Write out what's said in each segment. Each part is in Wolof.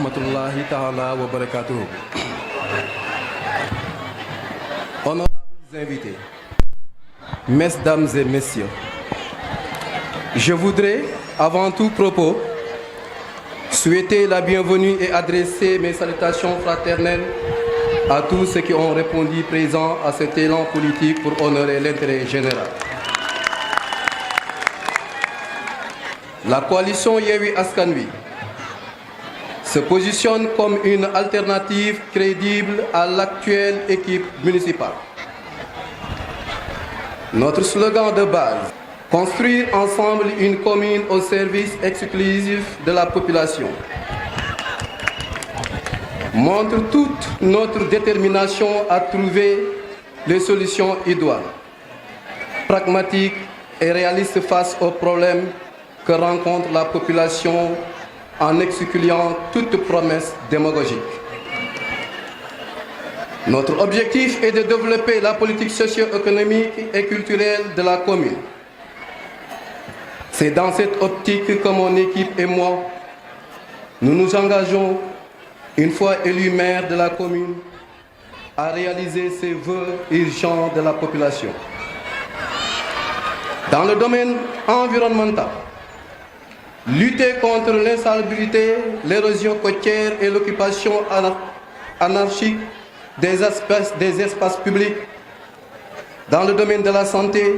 rahmatullahi ta'ala wa barakatuh. Honorables invités, mesdames et messieurs, je voudrais, avant tout propos, souhaiter la bienvenue et adresser mes salutations fraternelles à tous ceux qui ont répondu présents à cet élan politique pour honorer l'intérêt général. La coalition Yewwi Askan Wi se positionne comme une alternative crédible à l'actuelle équipe municipale. Notre slogan de base, construire ensemble une commune au service exclusif de la population, montre toute notre détermination à trouver les solutions idoines, pragmatiques et réalistes face aux problèmes que rencontre la population en excluant toute promesse démagogique. Notre objectif est de développer la politique socio-économique et culturelle de la commune. C'est dans cette optique que mon équipe et moi, nous nous engageons, une fois élu maire de la commune, à réaliser ces vœux urgents de la population. Dans le domaine environnemental, lutter contre l'insalubrité, l'érosion côtière et l'occupation anarchique des espaces publics. Dans le domaine de la santé,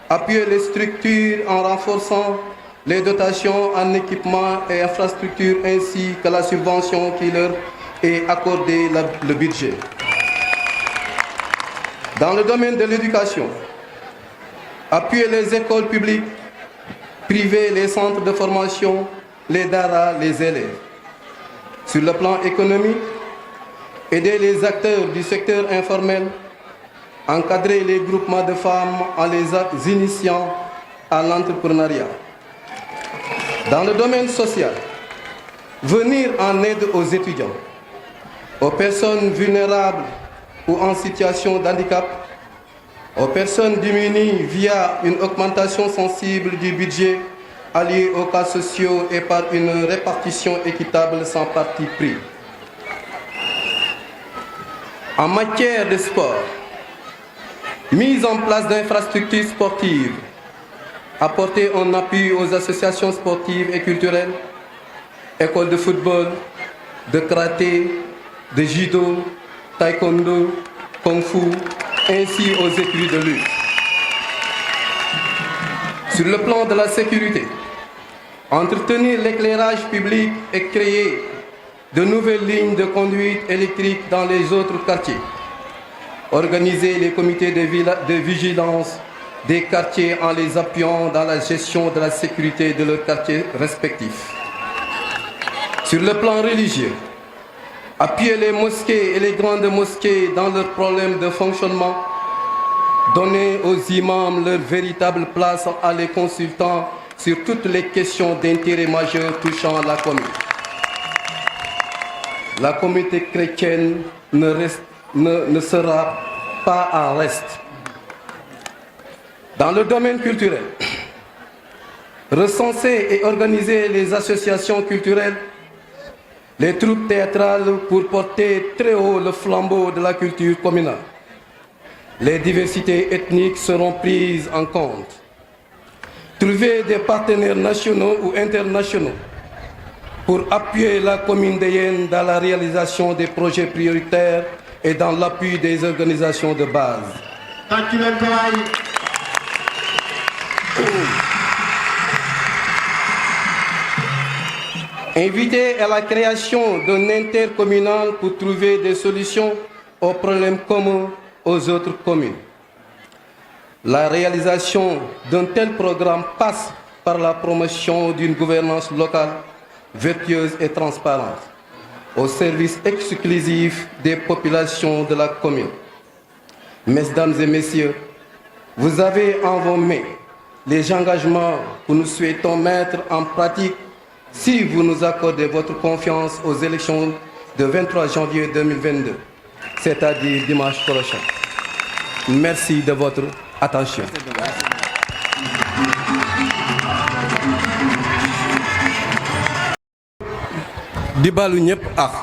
appuyer les structures en renforçant les dotations en équipement et infrastructures ainsi que la subvention qui leur est accordée, le budget. Dans le domaine de l'éducation, appuyer les écoles publiques, privées, les centres de formation, les daara, les élèves. Sur le plan économique, aider les acteurs du secteur informel, encadrer les groupements de femmes en les initiant à l'entrepreneuriat. Dans le domaine social, venir en aide aux étudiants, aux personnes vulnérables ou en situation de handicap, aux personnes démunies via une augmentation sensible du budget allié aux cas sociaux et par une répartition équitable sans parti pris. En matière de sport, mise en place d'infrastructures sportives, apporter un appui aux associations sportives et culturelles, écoles de football, de karaté, de judo, taekwondo, kung fu, ainsi aux écuries de lutte. Sur le plan de la sécurité, entretenir l'éclairage public et créer de nouvelles lignes de conduite électrique dans les autres quartiers. Organiser les comités de vigilance des quartiers en les appuyant dans la gestion de la sécurité de leurs quartiers respectifs. Sur le plan religieux, appuyer les mosquées et les grandes mosquées dans leurs problèmes de fonctionnement, donner aux imams leur véritable place en les consultant sur toutes les questions d'intérêt majeur touchant la commune. La communauté chrétienne ne sera pas en reste. Dans le domaine culturel, recenser et organiser les associations culturelles, les troupes théâtrales pour porter très haut le flambeau de la culture communale. Les diversités ethniques seront prises en compte. Trouver des partenaires nationaux ou internationaux pour appuyer la commune de Yène dans la réalisation des projets prioritaires et dans l'appui des organisations de base. Inviter à la création d'un intercommunal pour trouver des solutions aux problèmes communs aux autres communes. La réalisation d'un tel programme passe par la promotion d'une gouvernance locale vertueuse et transparente, au service exclusif des populations de la commune. Mesdames et messieurs, vous avez en vos mains les engagements que nous souhaitons mettre en pratique si vous nous accordez votre confiance aux élections de 23 janvier 2022, c'est-à-dire dimanche prochain. Merci de votre attention. di balu ñëpp ak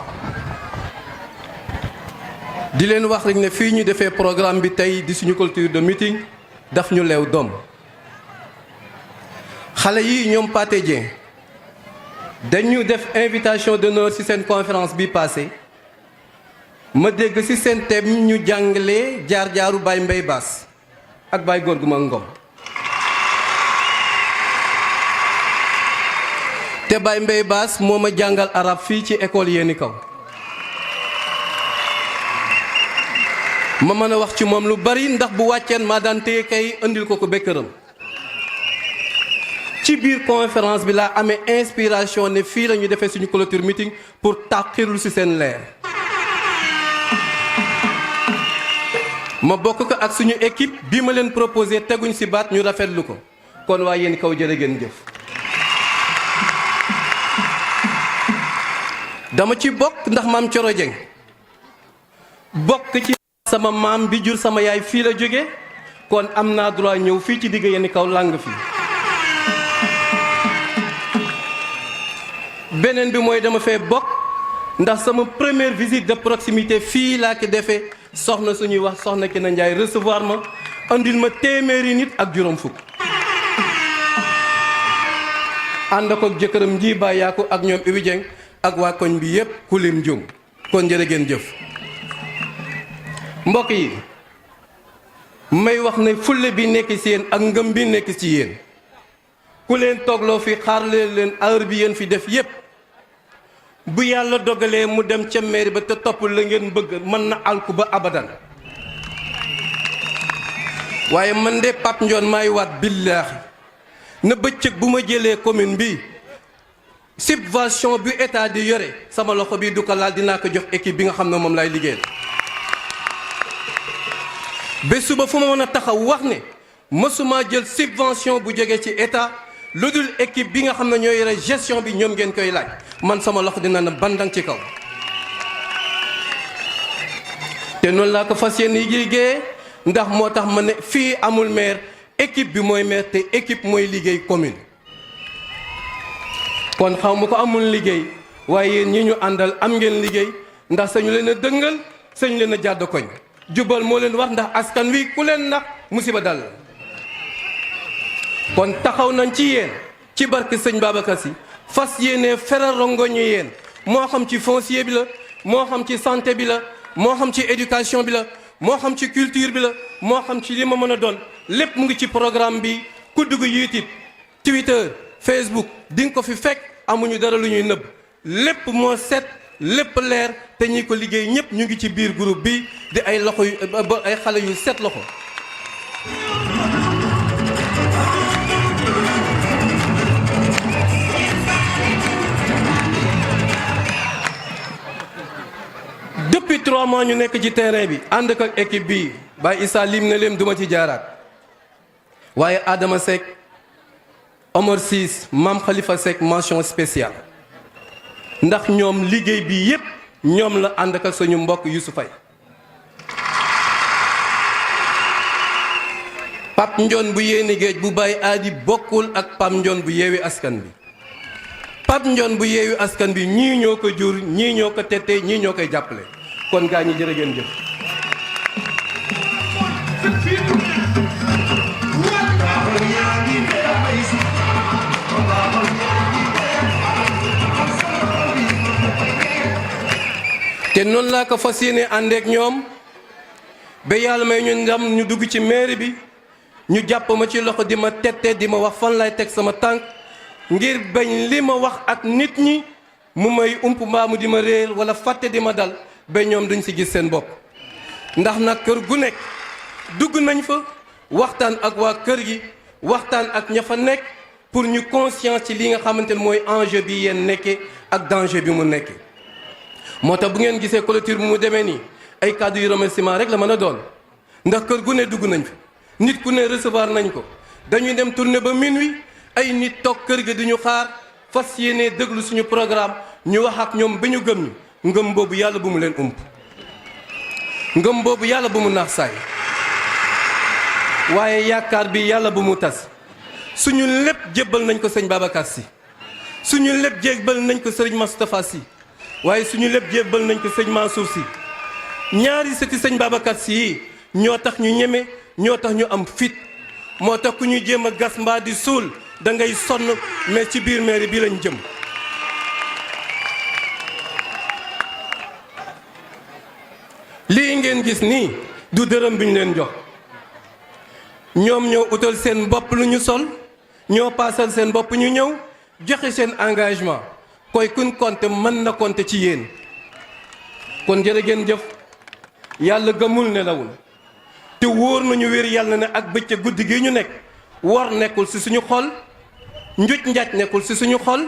di leen wax rek ne fii ñu defee programme bi tey di suñu culture de meeting daf ñu leew doom xale yi ñoom Pathé Dieng dañu def invitation d'honneur ci seen conférence bi passé ma dégg ci seen thème ñu jàngalee jaar-jaaru Baye Mbaye Bass ak Baye Gorguma Ngom te Baye Mbaye Bass moo ma jàngal arab fii ci école Yéni Kaw ma mën a wax ci moom lu bari ndax bu wàcceen maa daan téye kay indil ko ba këram ci biir conférence bi laa amee inspiration ne fii la ñu defee suñu clôture meeting pour tàqirlu ci seen leer ma bokk ko ak suñu équipe bi ma leen proposé teguñ ci baat ñu rafetlu ko kon waa Yéni Kaw jërë ngeen jëf dama ci bokk ndax maam Coro Dieng bokk ci sama maam bi jur sama yaay fii la jóge kon am naa droit ñëw fii ci digg Yéni Kaw làng fii beneen bi mooy dama fee bokk ndax sama première visite de proximité fii laa ko defee soxna suñuy wax soxna Kina Njaay recevoir ma andil ma téeméeri nit ak juróom fukk ànd ko ak jëkkëram nji bàyyaako ak ñoom Ibi Dieng ak waa koñ bi yépp ku lim jum kon jërë ngeen jëf mbokk yi may wax ne fulle bi nekk ci yéen ak ngëm bi nekk ci yéen ku leen toogloo fi xaar leen heure bi yéen fi def yépp bu yàlla dogalee mu dem ca mairie ba te topp la ngeen bëgg mën na alku ba abadan waaye man de Pape Ndione maay waat billaahi na bëccëg bu ma jëlee commune bi subvention bu état di yore sama loxo bi du ko laal dinaa ko jox équipe bi nga xam ne moom laay liggéeyal ba suba fu ma mën a taxaw wax ne mësuma jël subvention bu jógee ci état lu dul équipe bi nga xam ne ñoo yore gestion bi ñoom ngeen koy laaj man sama loxo dina na bandang ci kaw te noonu laa ko fas yéene liggéeyee ndax moo tax ma ne fii amul maire équipe bi mooy maire te équipe mooy liggéey commune kon xaw ma ko amul liggéey waaye yéen ñi ñu àndal am ngeen liggéey ndax sañu leen a dëngal sañu leen a jàdd koñ jubal moo leen wax ndax askan wi ku leen nax musiba dal kon taxaw nañ ci yéen ci barke sëñ Babacar Sy fas yéene feral rongoñu yéen moo xam ci foncier bi la moo xam ci santé bi la moo xam ci éducation bi la moo xam ci culture bi la moo xam ci li ma mën a doon lépp mu ngi ci programme bi ku dugg YouTube Twitter Facebook di nga ko fi fekk amuñu dara lu ñuy nëbb lépp moo set lépp leer te ñi ko liggéey ñëpp ñu ngi ci biir groupe bi di ay loxo yu ay xale yu set loxo depuis 3 mois ñu nekk ci terrain bi ànd ak équipe bi Baye Issa lim na leen duma ci jaaraat waaye Adama Seck Omar Ciss Mame Khalifa Seck mention spéciale ndax ñoom liggéey bi yépp ñoom la ànd ak suñu mbokk Youssou Faye Pape Ndione bu Yéeni Géej bu Baye Adi bokkul ak Pape Ndione bu Yewwi Askan Wi Pape Ndione bu Yewwi Askan Wi ñii ñoo ko jur ñii ñoo ko tette ñii ñoo koy jàppale kon gaa ñi jërë ngeen jëf te noonu laa ko fas yéene àndeek ñoom ba yàlla may ñu ndam ñu dugg ci mairie bi ñu jàpp ma ci loxo di ma tette di ma wax fan lay teg sama tànk ngir bañ li ma wax ak nit ñi mu may ump mbaamu di ma réer wala fàtte di ma dal ba ñoom duñ ci gis seen bopp ndax nag kër gu nekk dugg nañ fa waxtaan ak waa kër gi waxtaan ak ña fa nekk pour ñu conscience ci li nga xamante ne mooy enjeu bi yéen nekkee ak danger bi mu nekkee moo tax bu ngeen gisee clôture bi mu demee nii ay kàddu yu remerciement rek la mën a doon ndax kër gu ne dugg nañ fa nit ku ne recevoir nañ ko dañuy dem tourner ba minuit ay nit toog kër ga di ñu xaar fas yéene déglu suñu programme ñu wax ak ñoom ba ñu gëm ñu ngëm boobu yàlla bu mu leen ump ngëm boobu yàlla bu mu naax saay waaye yaakaar bi yàlla bu mu tas suñu lépp jébbal nañ ko sëñ Babacar Sy suñu lépp jébbal nañ ko sëriñ Moustapha Sy waaye suñu lépp jébbal nañ ko sëñ Mansour Sy. ñaari sëti sëñ Babacar Sy yi ñoo tax ñu ñeme ñoo tax ñu am fit moo tax ku ñu jéem a gas mbaa di suul da ngay sonn mais ci biir mairie bi lañ jëm. lii ngeen gis nii du dërëm bi ñu leen jox ñoom ñoo utal seen bopp lu ñu sol ñoo paasal seen bopp ñu ñëw joxe seen engagement koy kuñ compter mën na compter ci yéen kon jërë ngeen jëf yàlla gëmul nelawul te wóor nañu wér yàlla ne ak bëccëg guddi gi ñu nekk war nekkul ci suñu xol njuj njaaj nekkul ci suñu xol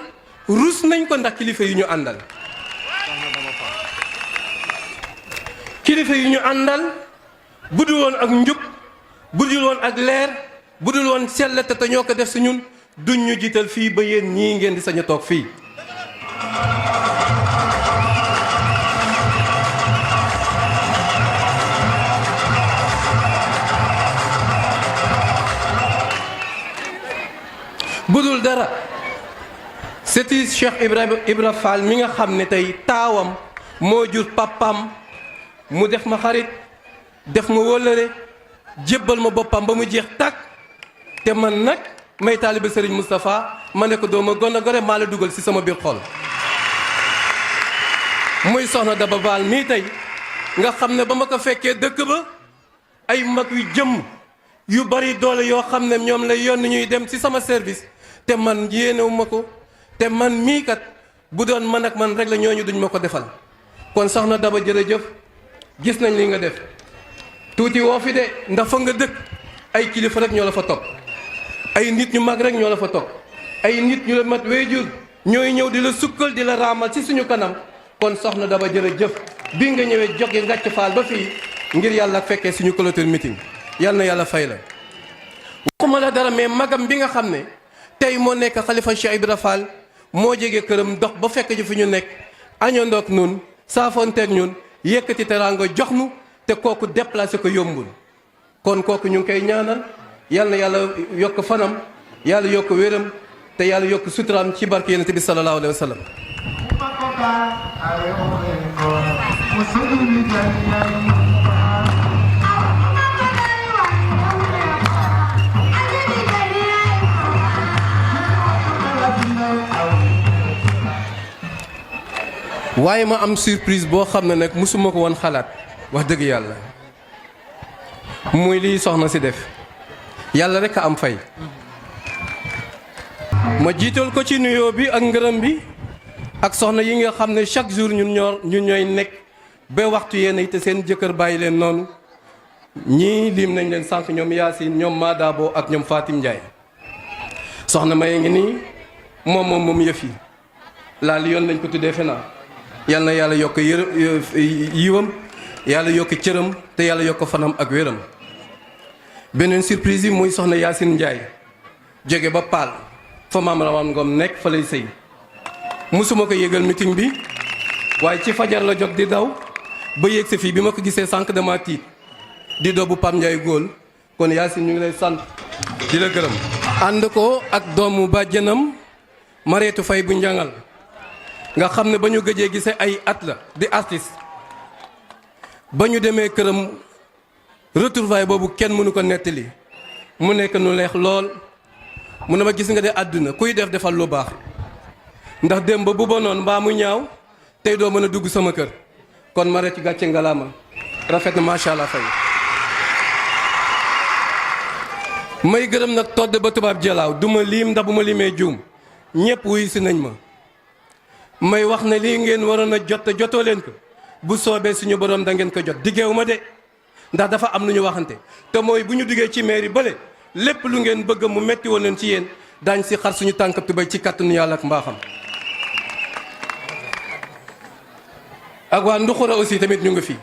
rus nañ ko ndax kilifa yi ñu àndal. kilifa yi ñu àndal budul woon ak njub budul woon ak leer budul woon sellete te ñoo ko def si ñun duñ ñu jiital fii ba yéen ñii ngeen di sañ a toog fii. budul dara c'est Cheikh Ibra Fall mi nga xam ne tey taawam moo jur papam mu def ma xarit def ma wóllëre jébbal ma boppam ba mu jeex tàkk te man nag may taalibe Serigne Moustapha ma ne ko doo ma gën a gore maa la dugal ci sama biir xol. muy soxna Daba Fall mii tey nga xam ne ba ma ko fekkee dëkk ba ay mag yu jëm yu bari doole yoo xam ne ñoom lay yónni ñuy dem ci sama service te man yéenewu ma ko te man mii kat bu doon man ak man rek la ñooñu duñ ma ko defal kon soxna Daba jërëjëf. gis nañ li nga def tuuti woo fi de ndax fa nga dëkk ay kilifa rek ñoo la fa topp ay nit ñu mag rek ñoo la fa topp ay nit ñu la mat wéjur ñooy ñëw di la sukkal di la raamal ci suñu kanam kon soxna Daba jërëjëf bi nga ñëwee jóge Ngathie Fall ba fii ngir yàlla fekkee suñu clôture meeting yal na yàlla fay la. waxuma la dara mais magam bi nga xam ne tey moo nekk xalifa Cheikh Ibra Fall moo jege këram dox ba fekk ji fi ñu nekk añandoog ñun saafonteeg ñun. yëkkati teraanga jox nu te kooku déplacé ko yombul kon kooku ñu ngi koy ñaanal yal na yàlla yokk fanam yàlla yokk wéram te yàlla yokk suturaam ci barke yonent bi sallallahu alayhi wa sallam. waaye ma am surprise boo xam ne nag mosuma ko woon xalaat wax dëgg yàlla muy lii soxna si def yàlla rek a am fay. ma jiital ko ci nuyoo bi ak ngërëm bi ak soxna yi nga xam ne chaque jour ñun ñooy nekk ba waxtu yéen te seen jëkkër bàyyi leen noonu ñii lim nañ leen sànq ñoom Yacine ñoom Madabo ak ñoom Fatim Ndiaye. soxna Maye ngi nii moom yëf yi laal yoon lañ ko tuddee fenaa yal na yàlla yokk yiwam yàlla yokk cëram te yàlla yokk fanam ak wéram. beneen surprise yi muy soxna Yacine Ndiaye jóge ba Paal fa maam Rawane Ngom nekk fa lay sëy musuma ko yégal meeting bi waaye ci fajar la jóg di daw ba yéeg sa fii bi ma ko gisee sànq dama tiit di doobu Pam Ndiaye góol kon Yacine ñu ngi lay sant di la gërëm. ànd ko ak doomu bàjjenam Mareetu Fay bu Njangal nga xam ne ba ñu gëjee gisee ay at la di artiste ba ñu demee këram retrouvaille boobu kenn mënu ko nettali mu nekk nu leex lool mu ne ma gis nga de àdduna kuy def defal lu baax ndax démb bu bonoon mbaa mu ñaaw tey doo mën a dugg sama kër kon ma rek gàcce ngalaama rafet na macha allah fay. may gërëm nag todd ba tubaab jalaaw du ma liim ndax bu ma limee juum ñëpp wuyu si nañ ma. may wax ne lii ngeen waroon a jot te jotoo leen ko bu soobee suñu borom da ngeen ko jot diggeewu ma de ndax dafa am lu ñu waxante te mooy bu ñu duggee ci mairie bële lépp lu ngeen bëgg mu metti woon leen ci yéen daañ si xar suñu tànk tubéy ci kàttanu yàlla ak mbaaxam. ak waa Nduxura aussi tamit ñu ngi fi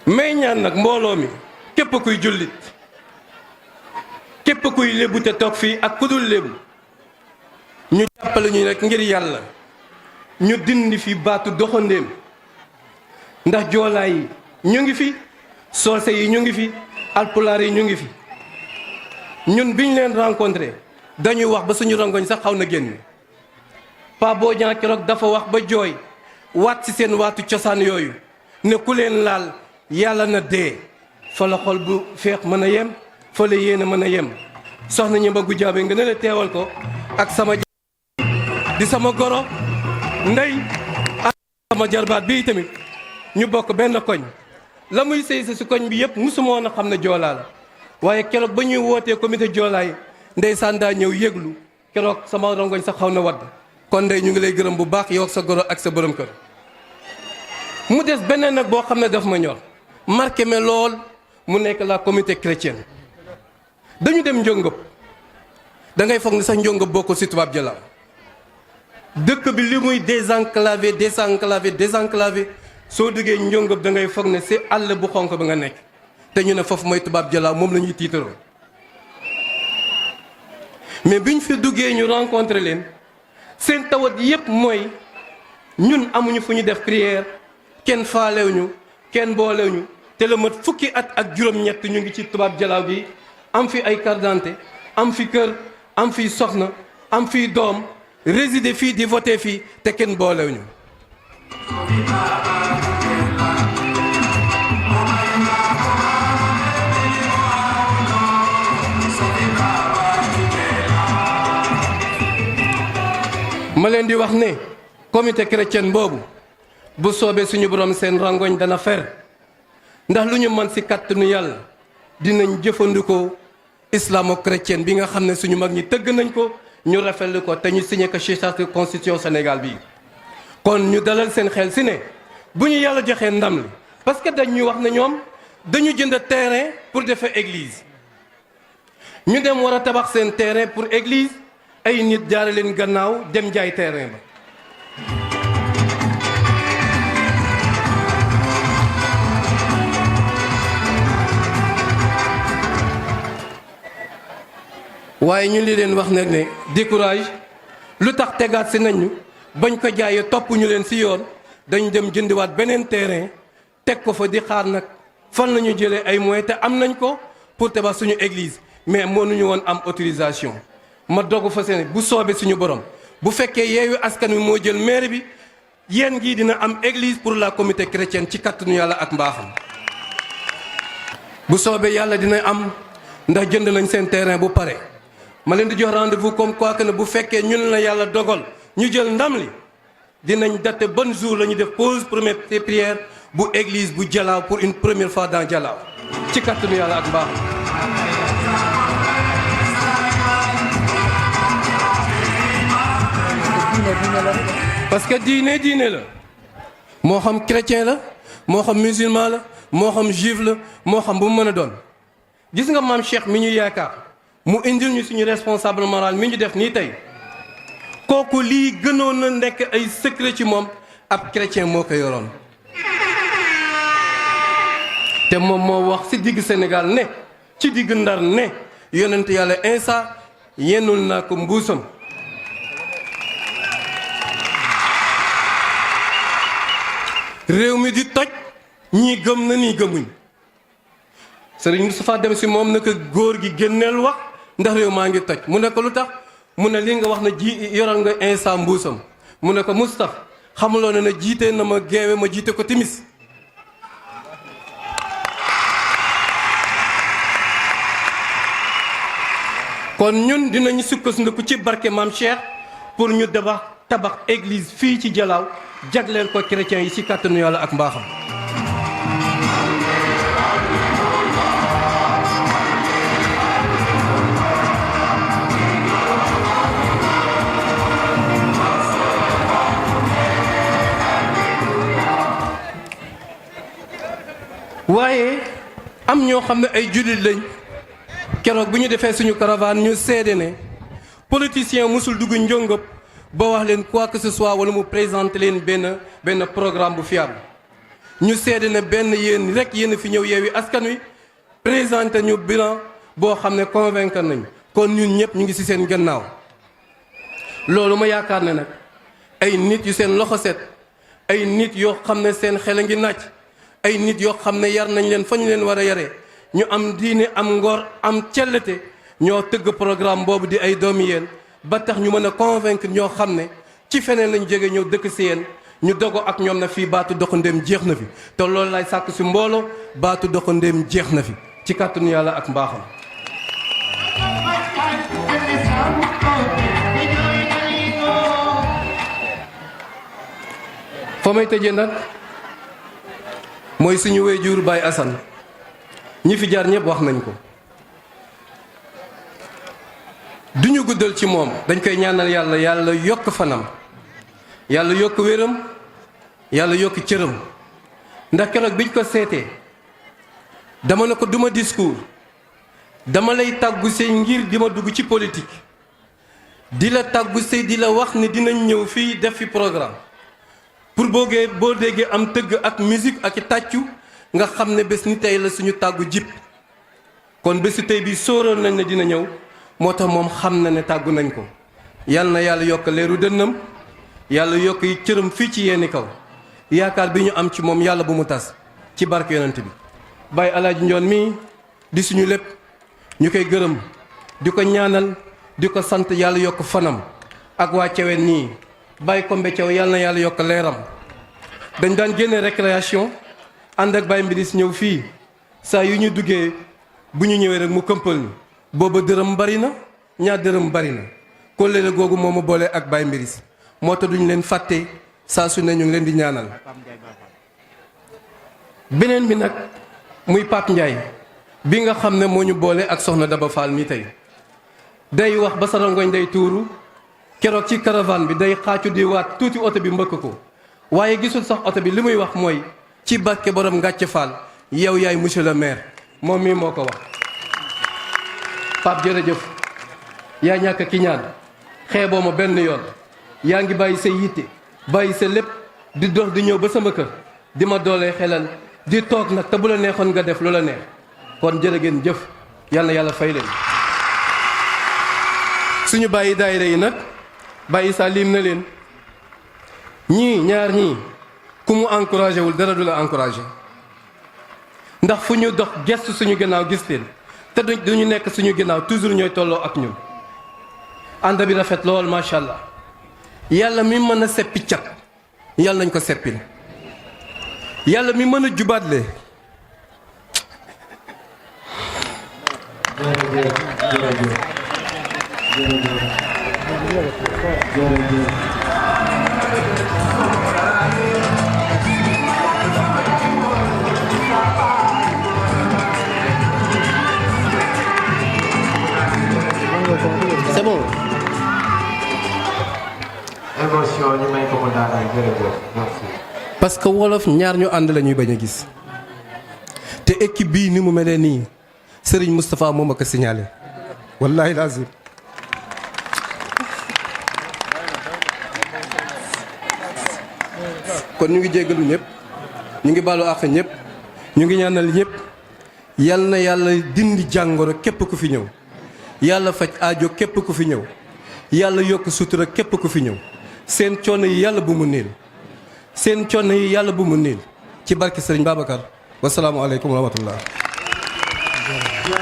may ñaan nag mbooloo mi képp kuy jullit képp kuy lébu te toog fii ak ku dul lébu ñu jàppale ñu rek ngir yàlla ñu dindi fi baatu doxandéem ndax joolaa yi ñu ngi fi soose yi ñu ngi fi alpulaar yi ñu ngi fi ñun biñ leen rencontré dañuy wax ba suñu rongoñ sax xaw na génn Pa Bodian keroog dafa wax ba jooy waat ci seen waatu cosaan yooyu ne ku leen laal yàlla na dee fa la xol bu feex mën a yem fa la yéen a mën a yem soxna ñi Mbagu Jaabe nga ne la teewal ko ak sama di sama goro ndey ak sama jarbaat bii tamit ñu bokk benn koñ la muy sëy sa si koñ bi yëpp musuma woon a xam ne joolaa la waaye keroog ba ñuy wootee comité joolaay ndeysaan daa ñëw yëglu keroog sama rongoñ sax xaw na wadd kon ndey ñu ngi lay gërëm bu baax yow ak sa goro ak sa borom kër mu des beneen nag boo xam ne daf ma ñor marqué me lool mu nekk la communauté chrétienne dañu dem Njongëb da ngay foog ne sax Njongëb bokkul si tubaab jalaaw dëkk bi li muy désenclavé soo duggee Njongëb da ngay foog ne si àll bu xonk bi nga nekk te ñu ne foofu mooy tubaab jalaaw moom la ñuy tiitaroo mais biñ fi duggee ñu rencontré leen seen tawat yépp mooy ñun amuñu fu ñu def prière kenn faalewuñu kenn boolewuñu te la mat fukki at ak juróom-ñett ñu ngi ci tubaab jalaaw gi am fi ay carte d'identité am fi kër am fi soxna am fi doom résider fii di voter fii te kenn boolewuñu ma leen di wax ne comité chrétien boobu bu soobee suñu borom seen rangoñ dana fer ndax lu ñu mën ci kàttanu yàlla dinañ jëfandikoo islamo-chrétien bi nga xam ne suñu mag ñi tëgg nañ ko ñu rafetlu ko te ñu signé ko ci charte constitution Sénégal bi kon ñu dalal seen xel ci ne bu ñu yàlla joxee ndam li parce que dañ ñu wax ne ñoom dañu jënd terrain pour defar église ñu dem war a tabax seen terrain pour église ay nit jaare leen gannaaw dem jaay terrain ba waaye ñu li leen wax nag ne décourage lu tax tegaat si nañu bañ ko jaayee topp ñu leen si yoon dañ dem jëndiwaat beneen terrain teg ko fa di xaar nag fan la ñu jëlee ay moyens te am nañ ko pour tabax suñu église mais mënuñu woon am autorisation ma dogu fa seen bu soobee suñu borom bu fekkee Yewwi Askan Wi moo jël maire bi yéen gii dina am église pour la communauté chrétienne ci kattanu yàlla ak mbaaxam bu soobee yàlla dina am ndax jënd nañ seen terrain bu pare ma leen di jox rendez-vous comme quoi que ne bu fekkee ñun la yàlla dogal ñu jël ndam li dinañ daté ban jour la ñu def pause première prière bu église bu Jalaaw pour une première fois dans Jalaaw ci kattanu yàlla ak mbaaxam parce que diine la moo xam chrétien la moo xam musulman la moo xam juif la moo xam bu mu mën a doon gis nga maam Cheikh mi ñu yaakaar mu indil ñu suñu responsable moral mi ñu def nii tey kooku lii gënoon na nekk ay secret ci moom ab chrétien moo ko yoroon te moom moo wax ci digg Sénégal ne ci digg Ndar ne yonent yàlla Insa yennul naa ko mbuusam réew mi di toj ñii gëm na nii gëmuñ Sëriñ Moustapha dem si moom naka góor gi génneel wax ndax réew maa ngi toj mu ne ko lu tax mu ne li nga wax na ji yoral nga Insa mbuusam mu ne ko Moustapha xamuloo ne na jiite na ma geewe ma jiite ko timis kon ñun dinañu sukkandiku ci barke Maam Cheikh pour ñu tabax église fii ci Jalaaw jagleel ko chrétiens yi ci kàttanu yàlla ak mbaaxam waaye am ñoo xam ne ay jullit lañ keroog bu ñu defee suñu caravane ñu seede ne politicien musul dugg Njongëb ba wax leen quoi que ce soit wala mu présenter leen benn programme bu fiable ñu seede ne benn yéen rek yéen fi ñëw Yewwi Askan Wi présenter ñu bilan boo xam ne convaincre nañu kon ñun ñëpp ñu ngi ci seen gannaaw loolu ma yaakaar ne nag ay nit yu seen loxo set ay nit yoo xam ne seen xel a ngi nàcc ay nit yoo xam ne yar nañ leen fa ñu leen war a yaree ñu am diine am ngor am cellete ñoo tëgg programme boobu di ay doomi yéen ba tax ñu mën a convaincre ñoo xam ne ci feneen lañ jóge ñëw dëkk si yéen ñu dogo ak ñoom na fii baatu doxandéem jeex na fi te loolu lay sàkk si mbooloo baatu doxandéem jeex na fi ci kàttanu yàlla ak mbaaxam. fa may tëjee nag mooy suñu waajur Baye Assane ñi fi jaar ñëpp wax nañ ko duñu guddal ci moom dañ koy ñaanal yàlla yàlla yokk fanam yàlla yokk wéram yàlla yokk cëram ndax keroog biñ ko seetee dama ne ko duma discours dama lay tàggu see ngir di ma dugg ci politique di la tàggu see di la wax ne dinañ ñëw fii def fi programme pour boo déggee am tëgg ak musique ak i tàccu nga xam ne bés ni tey la suñu tàggu jib kon bésu tey bi sóoroon nañ ne dina ñëw moo tax moom xam na ne tàggu nañ ko yal na yàlla yokk leeru dënnam yàlla yokk yi cëram fii ci yenni kaw yaakaar bi ñu am ci moom yàlla bu mu tas ci barke yonent bi Baye Alaaji Njoon mii di suñu lépp ñu koy gërëm di ko ñaanal di ko sant yàlla yokk fanam ak waa Ceween nii Baye Kombe Thiaw yàlla na yàlla yokk leeram dañ daan génne récréation ànd ak Baye Mbiris ñëw fii saa yu ñu duggee bu ñu ñëwee rek mu këmpal ni booba dërëm bari na ñaar dërëm bari na kóllëre googu moo ma boole ak Baye Mbiris moo tax duñu leen fàtte saa su ne ñu ngi leen di ñaanal. beneen bi nag muy Pape Ndiaye bi nga xam ne moo ñu boole ak soxna Daba Fall mi tey day wax ba sa rongoñ day tuuru keroog ci caravane bi day xaacu di waat tuuti oto bi mbëkk ko waaye gisul sax oto bi li muy wax mooy ci barke borom Ngàcce Fall yow yaay monsieur le maire moom mii moo ko wax. Pape jërëjëf yaa ñàkk ki ñaan xeeboo ma benn yoon yaa ngi bàyyi sa yitte bàyyi sa lépp di dox di ñëw ba sama kër di ma doolee xelal di toog nag te bu la neexoon nga def lu la neex kon jërë ngeen jëf yal na yàlla fay leen. suñu bàyyi daayira yi nag bàyyi saa lim na leen ñii ñaar ñii ku mu encouragé wul dara du la encouragé ndax fu ñu dox gestu suñu gannaaw gis leen te duñu nekk suñu gannaaw toujours ñooy tolloo ak ñun ànd bi rafet lool macha allah yàlla mi mën a seppi cat yàlla nañ ko seppil yàlla mi mën a jubaatle c'est bon. émotion ñu may ko mu daanaka jërëjëf merci. parce que wolof ñaar ñu ànd la ñuy bañ a gis te équipe bii ni mu mel nii Serigne Moustapha moo ma ko signalé wallaahi lazim kon ñu ngi jéggalu ñëpp ñu ngi baalu àq ñëpp ñu ngi ñaanal ñëpp yal na yàlla dindi jàngoro képp ku fi ñëw yàlla faj aajo képp ku fi ñëw yàlla yokk sutura képp ku fi ñëw seen coono yi yàlla bu mu niil seen coono yi yàlla bu mu niil ci barke Serigne Babacar wasalaamualeykum wa rahmatullah